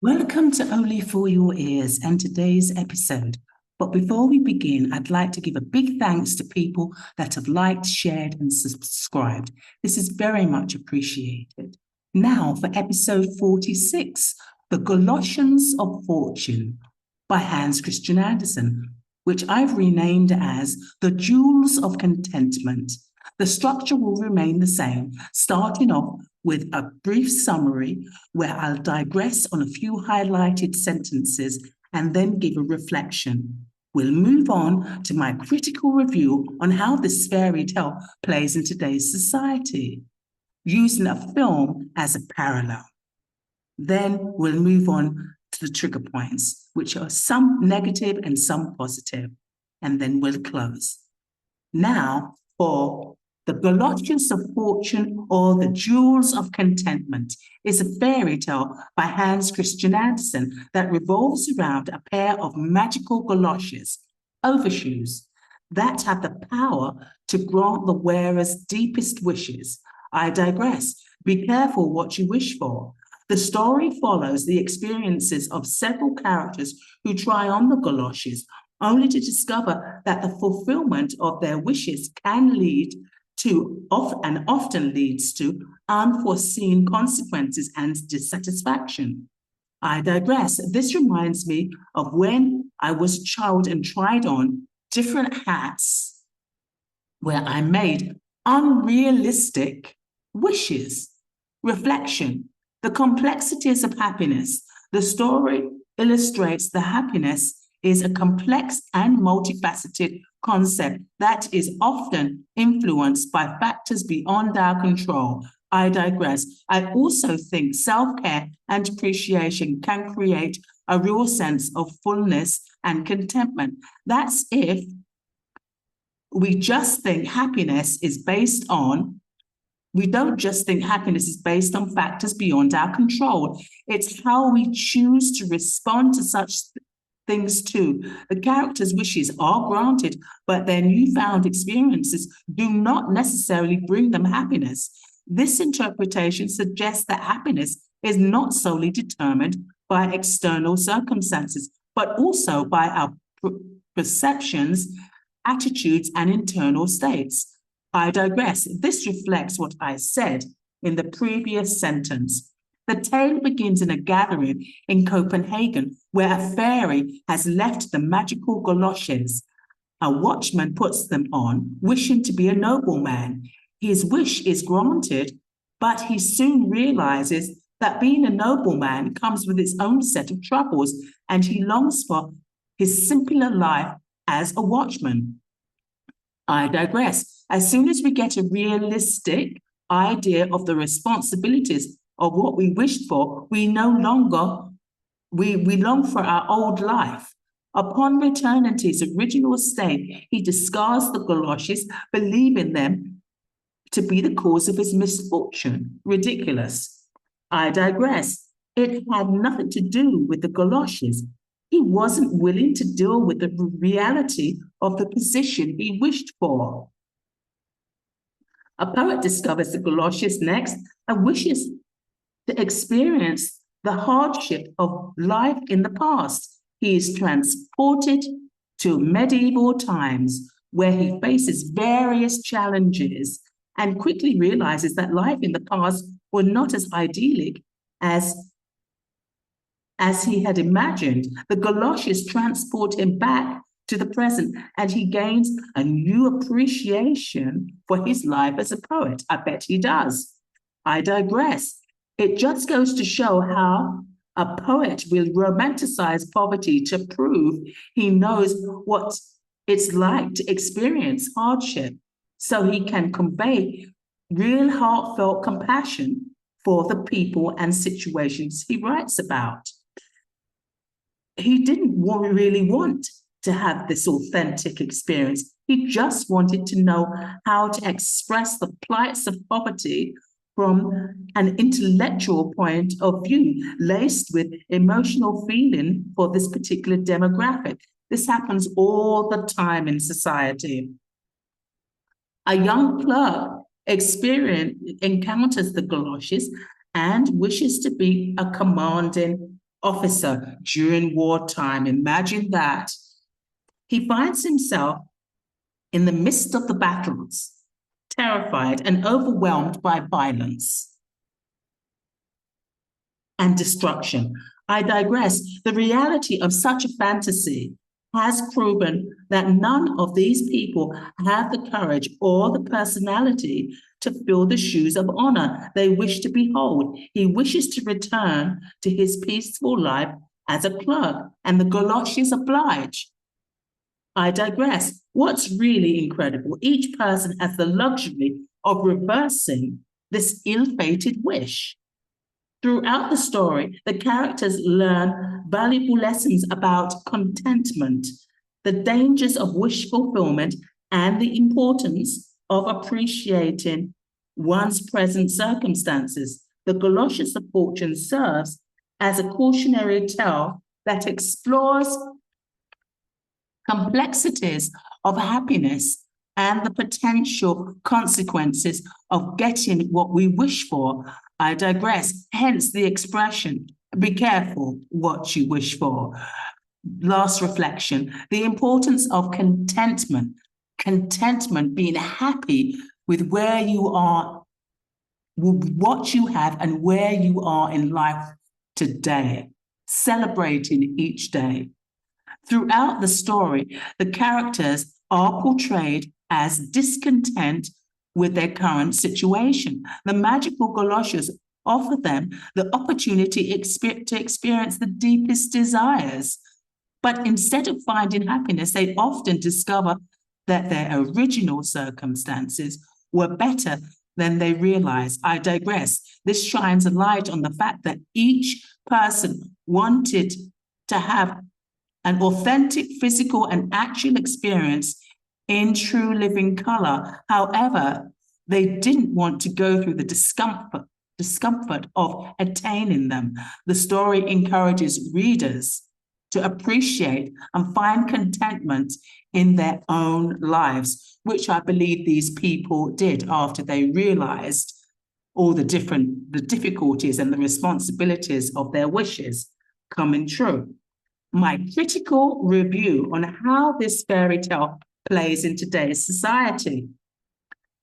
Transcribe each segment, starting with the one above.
Welcome to Only for Your Ears and today's episode. But before we begin, I'd like to give a big thanks to people that have liked, shared, and subscribed. This is very much appreciated. Now for episode 46, The Goloshes of Fortune by Hans Christian Andersen, which I've renamed as The Jewells of Contentment. The structure will remain the same, starting off with a brief summary where I'll digress on a few highlighted sentences and then give a reflection. We'll move on to my critical review on how this fairy tale plays in today's society, using a film as a parallel. Then we'll move on to the trigger points, which are some negative and some positive, and then we'll close. Now for The Goloshes of Fortune, or The Jewells of Contentment, is a fairy tale by Hans Christian Andersen that revolves around a pair of magical goloshes, overshoes, that have the power to grant the wearer's deepest wishes. I digress. Be careful what you wish for. The story follows the experiences of several characters who try on the goloshes, only to discover that the fulfilment of their wishes can lead to, and often leads to, unforeseen consequences and dissatisfaction. I digress. This reminds me of when I was a child and tried on different hats where I made unrealistic wishes. Reflection. The complexities of happiness. The story illustrates that happiness is a complex and multifaceted concept that is often influenced by factors beyond our control. I digress. I also think self-care and appreciation can create a real sense of fullness and contentment. That's if we just think happiness is based on, we don't just think happiness is based on factors beyond our control. It's how we choose to respond to such things too. The characters' wishes are granted, but their newfound experiences do not necessarily bring them happiness. This interpretation suggests that happiness is not solely determined by external circumstances, but also by our perceptions, attitudes, and internal states. I digress. This reflects what I said in the previous sentence. The tale begins in a gathering in Copenhagen where a fairy has left the magical goloshes. A watchman puts them on, wishing to be a nobleman. His wish is granted, but he soon realizes that being a nobleman comes with its own set of troubles, and he longs for his simpler life as a watchman. I digress. As soon as we get a realistic idea of the responsibilities of what we wished for, we long for our old life. Upon returning to his original state, he discards the goloshes, believing them to be the cause of his misfortune. Ridiculous. I digress. It had nothing to do with the goloshes. He wasn't willing to deal with the reality of the position he wished for. A poet discovers the goloshes next and wishes to experience the hardship of life in the past. He is transported to medieval times where he faces various challenges and quickly realizes that life in the past was not as idyllic as he had imagined. The goloshes transport him back to the present, and he gains a new appreciation for his life as a poet. I bet he does. I digress. It just goes to show how a poet will romanticize poverty to prove he knows what it's like to experience hardship, so he can convey real heartfelt compassion for the people and situations he writes about. He didn't really want to have this authentic experience. He just wanted to know how to express the plights of poverty from an intellectual point of view, laced with emotional feeling for this particular demographic. This happens all the time in society. A young clerk encounters the goloshes and wishes to be a commanding officer during wartime. Imagine that. He finds himself in the midst of the battles, terrified and overwhelmed by violence and destruction. I digress. The reality of such a fantasy has proven that none of these people have the courage or the personality to fill the shoes of honor they wish to behold. He wishes to return to his peaceful life as a clerk, and the Goloshes oblige. I digress. What's really incredible, each person has the luxury of reversing this ill-fated wish. Throughout the story, the characters learn valuable lessons about contentment, the dangers of wish fulfillment, and the importance of appreciating one's present circumstances. The Goloshes of Fortune serves as a cautionary tale that explores complexities of happiness and the potential consequences of getting what we wish for. I digress, hence the expression, be careful what you wish for. Last reflection, the importance of contentment. Contentment, being happy with where you are, with what you have and where you are in life today, celebrating each day. Throughout the story, the characters are portrayed as discontent with their current situation. The magical galoshes offer them the opportunity to experience the deepest desires. But instead of finding happiness, they often discover that their original circumstances were better than they realized. I digress. This shines a light on the fact that each person wanted to have an authentic physical and actual experience in true living color. However, they didn't want to go through the discomfort of attaining them. The story encourages readers to appreciate and find contentment in their own lives, which I believe these people did after they realized all the difficulties and the responsibilities of their wishes coming true. My critical review on how this fairy tale plays in today's society.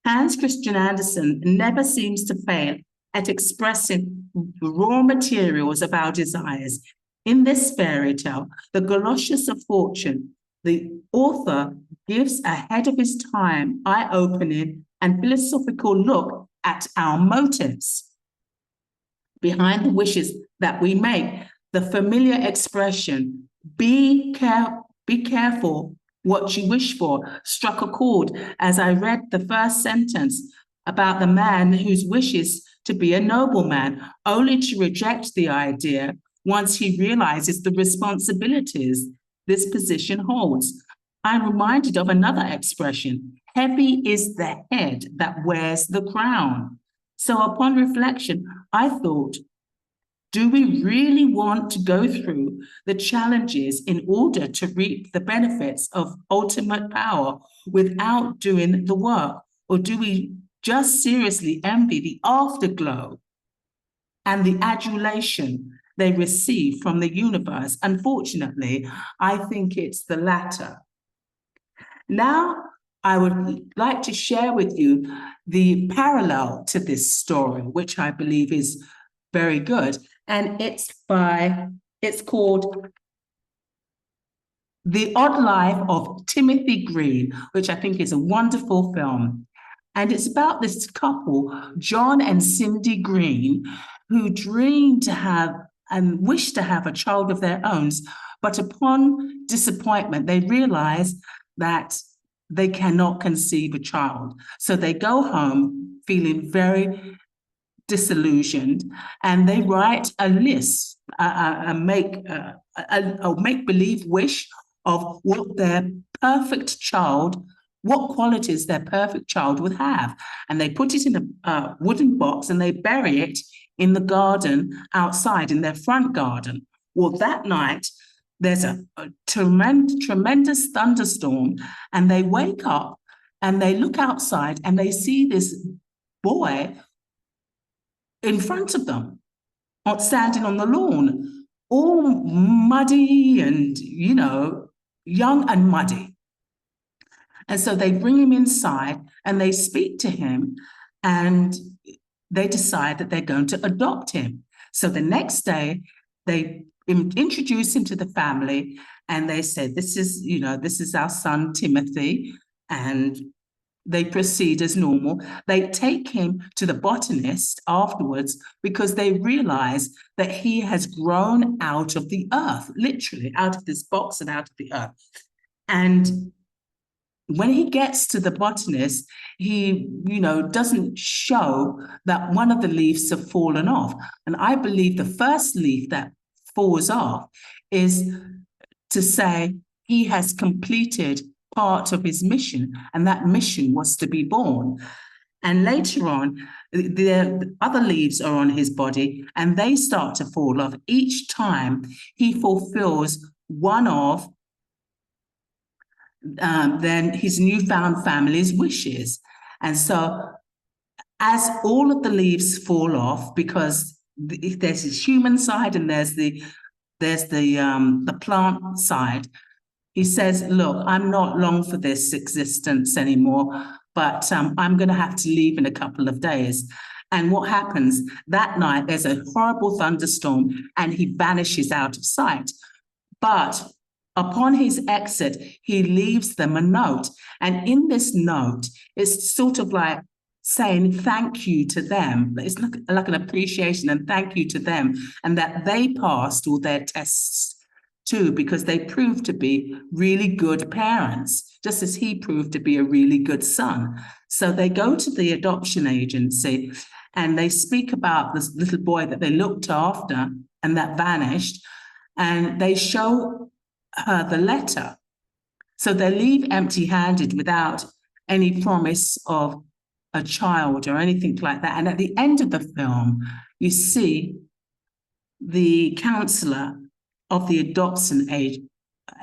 Hans Christian Andersen never seems to fail at expressing the raw materials of our desires. In this fairy tale, the Goloshes of Fortune, the author gives ahead of his time, eye-opening and philosophical look at our motives behind the wishes that we make. The familiar expression, be careful what you wish for, struck a chord as I read the first sentence about the man whose wish is to be a nobleman, only to reject the idea once he realizes the responsibilities this position holds. I'm reminded of another expression, heavy is the head that wears the crown. So upon reflection, I thought, do we really want to go through the challenges in order to reap the benefits of ultimate power without doing the work? Or do we just seriously envy the afterglow and the adulation they receive from the universe? Unfortunately, I think it's the latter. Now, I would like to share with you the parallel to this story, which I believe is very good. And it's called The Odd Life of Timothy Green, which I think is a wonderful film. And it's about this couple, John and Cindy Green, who dreamed to have and wished to have a child of their own. But upon disappointment, they realize that they cannot conceive a child. So they go home feeling very disillusioned, and they write a list, a make-believe wish of what their perfect child, what qualities their perfect child would have. And they put it in a wooden box and they bury it in the garden outside, in their front garden. Well, that night, there's a tremendous thunderstorm, and they wake up and they look outside and they see this boy in front of them, standing on the lawn. all muddy and, young and muddy. And so they bring him inside and they speak to him and they decide that they're going to adopt him. So the next day, they introduce him to the family and they say, this is our son, Timothy. And they proceed as normal. They take him to the botanist afterwards because they realize that he has grown out of the earth, literally out of this box and out of the earth. And when he gets to the botanist, he, doesn't show that one of the leaves have fallen off. And I believe the first leaf that falls off is to say he has completed part of his mission, and that mission was to be born. And later on, the other leaves are on his body, and they start to fall off each time he fulfills one of then his newfound family's wishes. And so as all of the leaves fall off, because there's his human side and there's the plant side, he says, look, I'm not long for this existence anymore, but I'm going to have to leave in a couple of days. And what happens that night, there's a horrible thunderstorm and he vanishes out of sight. But upon his exit, he leaves them a note. And in this note, it's sort of like saying thank you to them. It's like an appreciation and thank you to them, and that they passed all their tests too, because they proved to be really good parents, just as he proved to be a really good son. So they go to the adoption agency and they speak about this little boy that they looked after and that vanished, and they show her the letter. So they leave empty-handed without any promise of a child or anything like that. And at the end of the film, you see the counselor of the adoption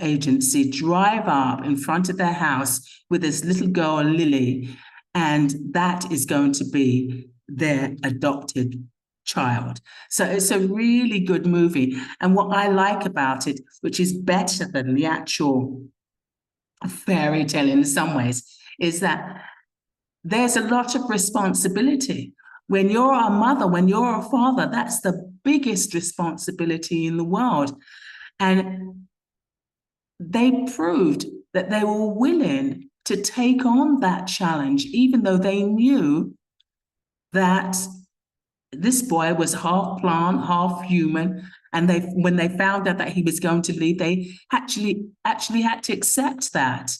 agency drive up in front of their house with this little girl, Lily, and that is going to be their adopted child. So it's a really good movie. And what I like about it, which is better than the actual fairy tale in some ways, is that there's a lot of responsibility. When you're a mother, when you're a father, that's the biggest responsibility in the world. And they proved that they were willing to take on that challenge, even though they knew that this boy was half plant, half human. And when they found out that he was going to leave, they actually had to accept that.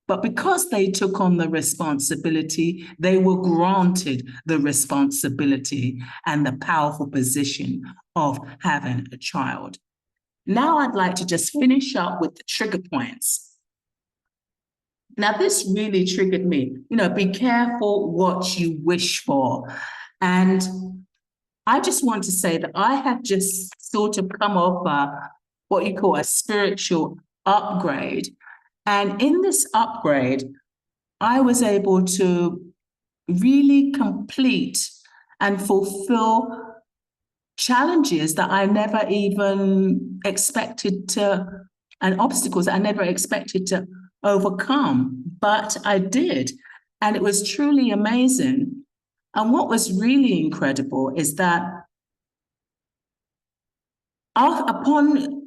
But because they took on the responsibility, they were granted the responsibility and the powerful position of having a child. Now I'd like to just finish up with the trigger points. Now, this really triggered me. Be careful what you wish for. And I just want to say that I have just sort of come off what you call a spiritual upgrade. And in this upgrade, I was able to really complete and fulfill challenges that I never even expected to, and obstacles that I never expected to overcome, but I did. And it was truly amazing. And what was really incredible is that upon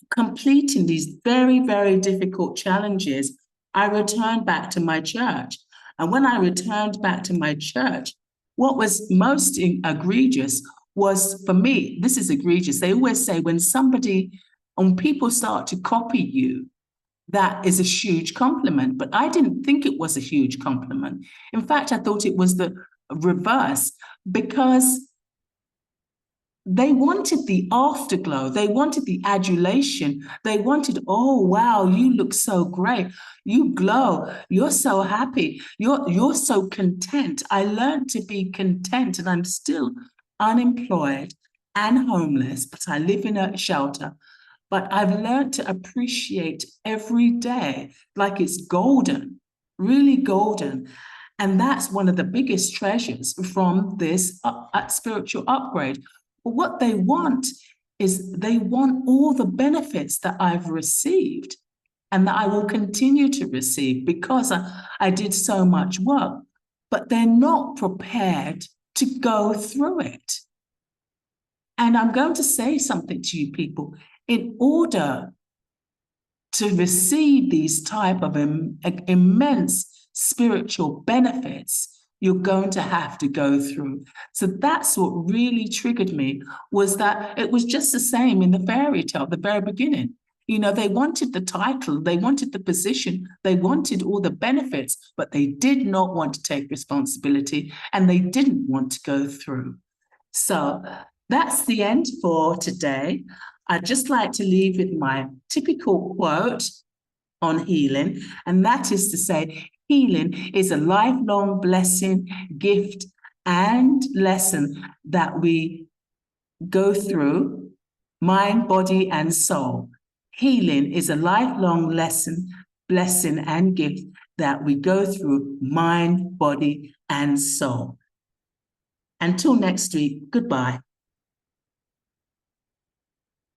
completing these very, very difficult challenges, I returned back to my church. And when I returned back to my church, what was most egregious was, for me, this is egregious. They always say when people start to copy you, that is a huge compliment. But I didn't think it was a huge compliment. In fact, I thought it was the reverse, because they wanted the afterglow. They wanted the adulation. They wanted, oh, wow, you look so great. You glow. You're so happy. You're so content. I learned to be content, and I'm still unemployed and homeless, but I live in a shelter. But I've learned to appreciate every day like it's golden, really golden. And that's one of the biggest treasures from this spiritual upgrade. But what they want is they want all the benefits that I've received and that I will continue to receive because I did so much work, but they're not prepared to go through it. And I'm going to say something to you people. In order to receive these type of immense spiritual benefits, you're going to have to go through. So that's what really triggered me, was that it was just the same in the fairy tale, the very beginning. You know, they wanted the title, they wanted the position, they wanted all the benefits, but they did not want to take responsibility and they didn't want to go through. So that's the end for today. I'd just like to leave with my typical quote on healing, and that is to say, healing is a lifelong blessing, gift, and lesson that we go through, mind, body, and soul. Healing is a lifelong lesson, blessing, and gift that we go through, mind, body, and soul. Until next week, goodbye.